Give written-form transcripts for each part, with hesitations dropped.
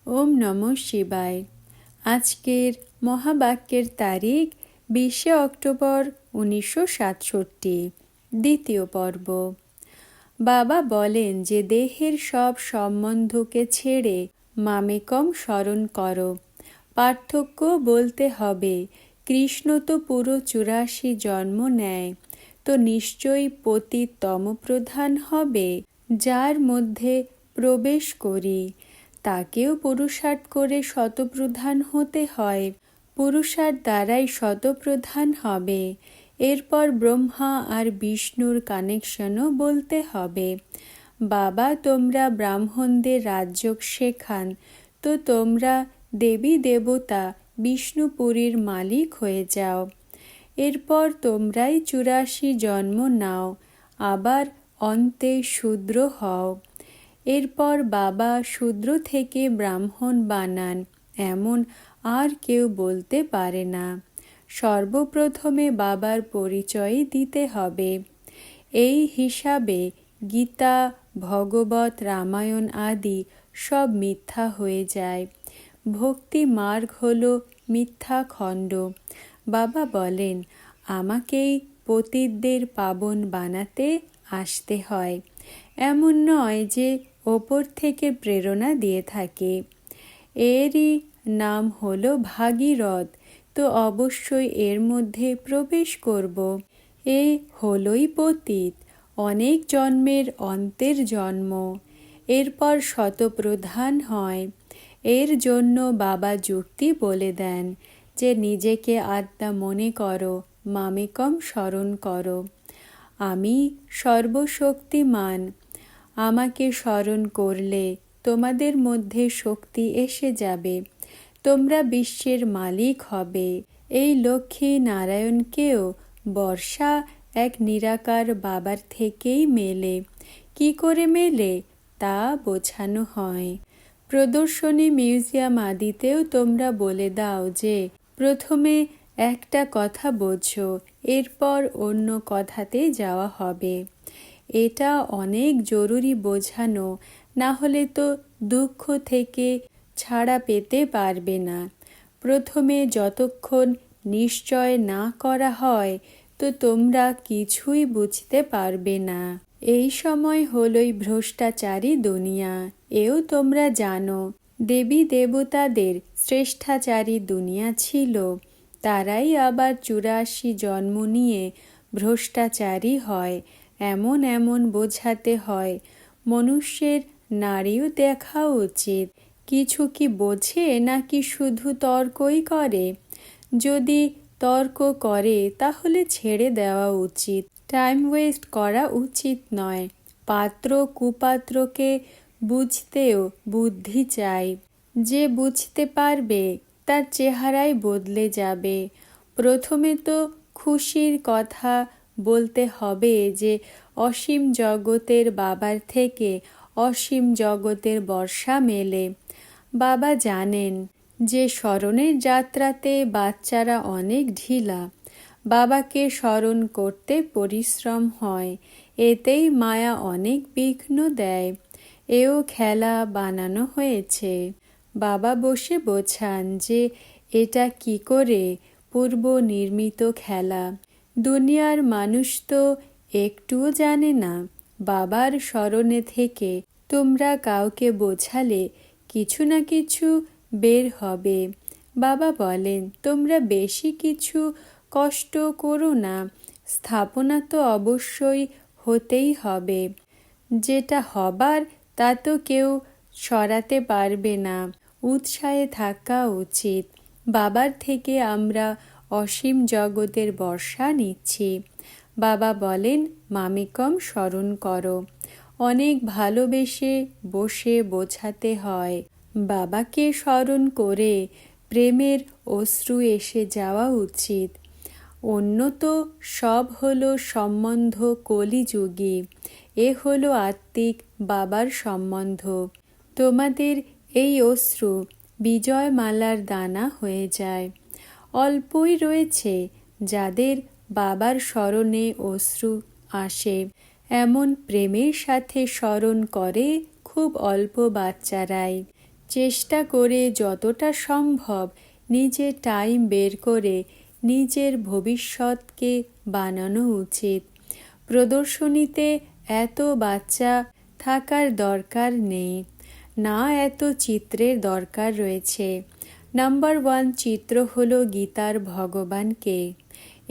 ওম নমঃ শিবায়। আজকের মহাবাক্যের তারিখ 20 অক্টোবর 1967, দ্বিতীয় পর্ব। বাবা বলেন যে দেহের সব সম্বন্ধকে ছেড়ে মামেকম স্মরণ করো। পার্থক্য বলতে হবে, কৃষ্ণ তো পুরো 84 জন্ম নেয়, তো নিশ্চয়ই পতিত তমপ্রধান হবে। যার মধ্যে প্রবেশ করি তাকেও পুরুষার্থ করে শতপ্রধান হতে হয়। পুরুষার্থ দ্বারাই শতপ্রধান হবে। এরপর ব্রহ্মা আর বিষ্ণুর কানেকশনও বলতে হবে। বাবা তোমরা ব্রাহ্মণদের রাজযোগ শেখান, তো তোমরা দেবী দেবতা বিষ্ণুপুরীর মালিক হয়ে যাও। এরপর তোমরাই 84 জন্ম নাও, আবার অন্তে শূদ্র হও। এরপর বাবা শূদ্র থেকে ব্রাহ্মণ বানান, এমন আর কেউ বলতে পারে না। সর্বপ্রথমে বাবার পরিচয় দিতে হবে। এই হিসাবে গীতা, ভগবত, রামায়ণ আদি সব মিথ্যা হয়ে যায়। ভক্তি মার্গ হল মিথ্যা খণ্ড। বাবা বলেন, আমাকেই পতিতদের পাবন বানাতে আসতে হয়। এমন নয় যে ওপর থেকে প্রেরণা দিয়ে থাকে। এরই নাম হলো ভাগীরথ, তো অবশ্যই এর মধ্যে প্রবেশ করব। এ হলোই পতিত, অনেক জন্মের অন্তের জন্ম। এরপর শতপ্রধান হয়। এর জন্য বাবা যুক্তি বলে দেন যে নিজেকে আত্মা মনে করো, মামেকম স্মরণ করো। আমি সর্বশক্তিমান। আমাকে স্মরণ করলে তোমাদের মধ্যে শক্তি এসে যাবে, তোমরা বিশ্বের মালিক হবে। এই লক্ষ্মী নারায়ণকেও বর্ষা এক নিরাকার বাবার থেকেই মেলে। কি করে মেলে তা বোঝানো হয়। প্রদর্শনী, মিউজিয়াম আদিতেও তোমরা বলে দাও যে প্রথমে একটা কথা বোঝো, এরপর অন্য কথাতে যাওয়া হবে। এটা অনেক জরুরি বোঝানো, না হলে তো দুঃখ থেকে ছাড়া পেতে পারবে না। প্রথমে যতক্ষণ নিশ্চয় না করা হয়, তো তোমরা কিছুই বুঝতে পারবে না। এই সময় হলোই ভ্রষ্টাচারী দুনিয়া, এও তোমরা জানো। দেবী দেবতাদের শ্রেষ্ঠাচারী দুনিয়া ছিল, তারাই আবার 84 জন্ম নিয়ে ভ্রষ্টাচারী হয়। এমন এমন বোঝাতে হয়। মনুষ্যের নারীও দেখা উচিত। কিছু কি বোঝে নাকি শুধু তর্কই করে? যদি তর্ক করে তাহলে ছেড়ে দেওয়া উচিত। টাইম ওয়েস্ট করা উচিত নয়। পাত্র কুপাত্রকে বুঝতেও বুদ্ধি চাই। যে বুঝতে পারবে তার চেহারাই বদলে যাবে। প্রথমে তো খুশির কথা বলতে হবে যে অসীম জগতের বাবার থেকে অসীম জগতের বর্ষা মেলে। বাবা জানেন যে স্মরণের যাত্রাতে বাচ্চারা অনেক ঢিলা। বাবাকে স্মরণ করতে পরিশ্রম হয়, এতেই মায়া অনেক বিঘ্ন দেয়। এও খেলা বানানো হয়েছে। বাবা বসে বোঝান যে এটা কি করে পূর্ব নির্মিত খেলা। দুনিয়ার মানুষ তো একটুও জানে না। বাবার স্মরণে থেকে তোমরা কাউকে বোঝালে কিছু না কিছু বের হবে। বাবা বলেন, তোমরা বেশি কিছু কষ্ট করো না। স্থাপনা তো অবশ্যই হতেই হবে। যেটা হবার তা তো কেউ সরাতে পারবে না। উৎসাহে থাকা উচিত। বাবার থেকে আমরা অসীম জগতের বর্ষা নিচ্ছি। বাবা বলেন, মামেকম স্মরণ করো। অনেক ভালোবেসে বসে বোঝাতে হয়। বাবাকে স্মরণ করে প্রেমের অশ্রু এসে যাওয়া উচিত। অন্য তো সব হলো সম্বন্ধ কলিযুগী। এ হলো আত্মিক বাবার সম্বন্ধ। তোমাদের এই অশ্রু বিজয়মালার দানা হয়ে যায়। অল্পই রয়েছে যাদের বাবার স্মরণে অশ্রু আসে। এমন প্রেমের সাথে স্মরণ করে খুব অল্প বাচ্চারাই। চেষ্টা করে যতটা সম্ভব নিজে টাইম বের করে নিজের ভবিষ্যৎকে বানানো উচিত। প্রদর্শনীতে এত বাচ্চা থাকার দরকার নেই, না এত চিত্রের দরকার রয়েছে। নাম্বার 1 চিত্র হলো গীতার ভগবানকে,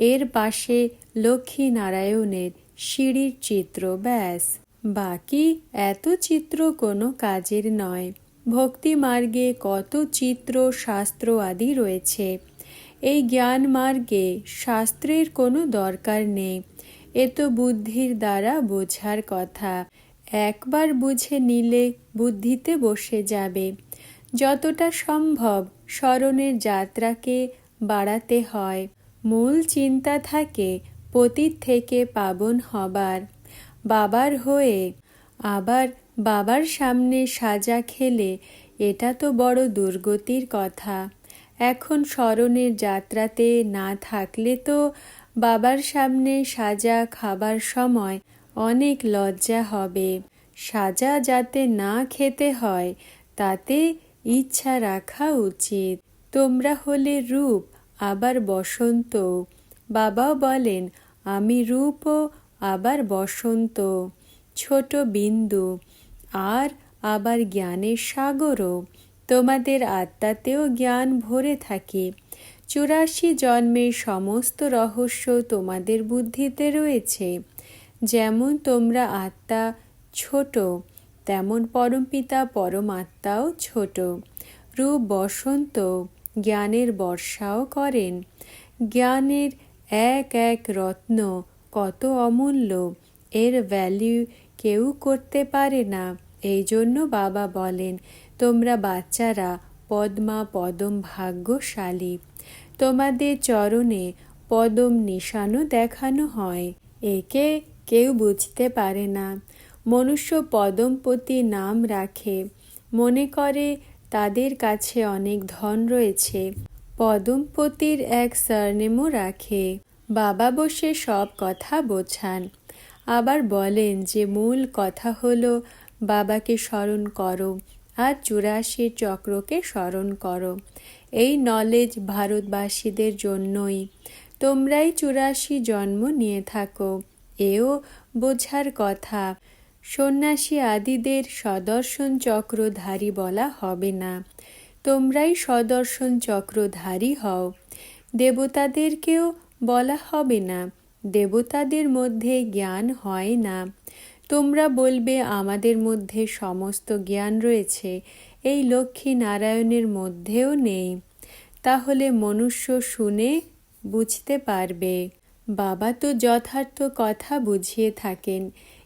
এর পাশে লক্ষ্মী নারায়ণের সিঁড়ির চিত্র, ব্যাস। বাকি এত চিত্র কোনো কাজের নয়। ভক্তি মার্গে কত চিত্র, শাস্ত্র আদি রয়েছে। এই জ্ঞান মার্গে শাস্ত্রের কোনো দরকার নেই। এ তো বুদ্ধির দ্বারা বোঝার কথা। একবার বুঝে নিলে বুদ্ধিতে বসে যাবে। যতটা সম্ভব স্মরণের যাত্রাকে বাড়াতে হয়। মূল চিন্তা থাকে পতিত থেকে পাবন হবার। বাবার হয়ে আবার বাবার সামনে সাজা খেলে এটা তো বড় দুর্গতির কথা। এখন স্মরণের যাত্রাতে না থাকলে তো বাবার সামনে সাজা খাবার সময় অনেক লজ্জা হবে। সাজা যাতে না খেতে হয় তাতে ইচ্ছা রাখা উচিত। তোমরা হলে রূপ, আবার বসন্ত। বাবাও বলেন আমি রূপও আবার বসন্ত, ছোট বিন্দু আর আবার জ্ঞানের সাগরও। তোমাদের আত্মাতেও জ্ঞান ভরে থাকে। 84 জন্মের সমস্ত রহস্য তোমাদের বুদ্ধিতে রয়েছে। যেমন তোমরা আত্মা ছোট, তেমন পরমপিতা পরমাত্মাও ছোট। রূপ বসন্ত জ্ঞানের বর্ষাও করেন। জ্ঞানের এক এক রত্ন কত অমূল্য, এর ভ্যালু কেউ করতে পারে না। এই জন্য বাবা বলেন তোমরা বাচ্চারা পদ্মা পদম ভাগ্যশালী। তোমাদের চরণে পদম নিশানও দেখানো হয়। একে কেউ বুঝতে পারে না। মনুষ্য পদমপতি নাম রাখে, মনে করে তাদের কাছে অনেক ধন রয়েছে। পদমপতির এক সারনেমও রাখে। বাবা বসে সব কথা বোঝান। আবার বলেন যে মূল কথা হলো বাবাকে স্মরণ করো আর 84 চক্রকে স্মরণ করো। এই নলেজ ভারতবাসীদের জন্যই। তোমরাই 84 জন্ম নিয়ে থাকো, এও বোঝার কথা। সন্ন্যাসী আদিদের সদর্শন চক্রধারী বলা হবে না। তোমরাই সদর্শন চক্রধারী হও। দেবতাদেরকেও বলা হবে না, দেবতাদের মধ্যে জ্ঞান হয় না। তোমরা বলবে আমাদের মধ্যে সমস্ত জ্ঞান রয়েছে, এই লক্ষ্মী নারায়ণের মধ্যেও নেই। তাহলে মনুষ্য শুনে বুঝতে পারবে। বাবা তো যথার্থ কথা বুঝিয়ে থাকেন।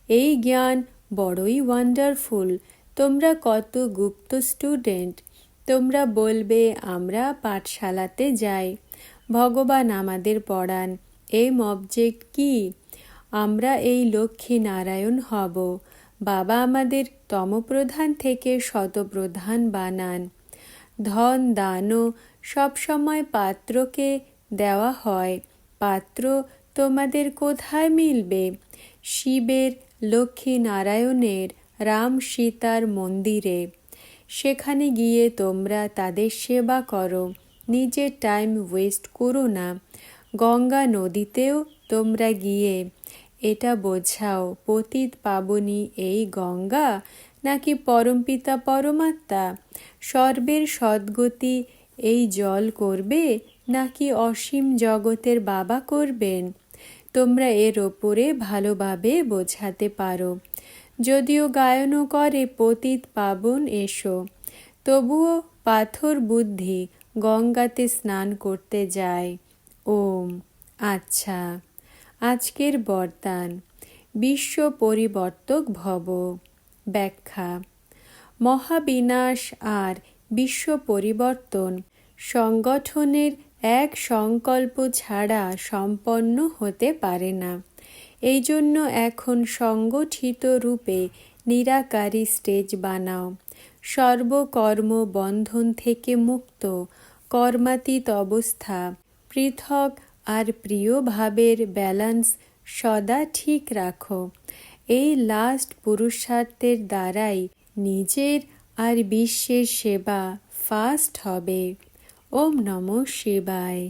এই জ্ঞান বড়ই ওয়ান্ডারফুল। তোমরা কত গুপ্ত স্টুডেন্ট। তোমরা বলবে আমরা পাঠশালাতে যাই, ভগবান আমাদের পড়ান। এম অবজেক্ট কি? আমরা এই লক্ষ্মী নারায়ণ হব। বাবা আমাদের তমপ্রধান থেকে শতপ্রধান বানান। ধন দানও সবসময় পাত্রকে দেওয়া হয়। পাত্র তোমাদের কোথায় মিলবে? শিবের, লক্ষ্মী নারায়ণের, রাম সীতার মন্দিরে। সেখানে গিয়ে তোমরা তাদের সেবা করো। নিজের টাইম ওয়েস্ট করো না। গঙ্গা নদীতেও তোমরা গিয়ে এটা বোঝাও পতিত পাবনী এই গঙ্গা নাকি পরমপিতা পরমাত্মা। সর্বের সদ্গতি এই জল করবে নাকি অসীম জগতের বাবা করবেন? তোমরা এর ওপরে ভালোভাবে বোঝাতে পারো। যদিও গায়নও করে পতিত পাবন এসো, তবুও পাথর বুদ্ধি গঙ্গাতে স্নান করতে যায়। ওম। আচ্ছা, আজকের বরদান বিশ্ব পরিবর্তক ভব। ব্যাখ্যা: মহাবিনাশ আর বিশ্ব পরিবর্তন সংগঠনের এক সংকল্প ছাড়া সম্পন্ন হতে পারে না। এই জন্য এখন সংগঠিত রূপে নিরাকারী স্টেজ বানাও। সর্বকর্ম বন্ধন থেকে মুক্ত, কর্মাতীত অবস্থা, পৃথক আর প্রিয় ভাবের ব্যালেন্স সদা ঠিক রাখো। এই লাস্ট পুরুষার্থের দ্বারাই নিজের আর বিশ্বের সেবা ফাস্ট হবে। ওম নমঃ শিবায়।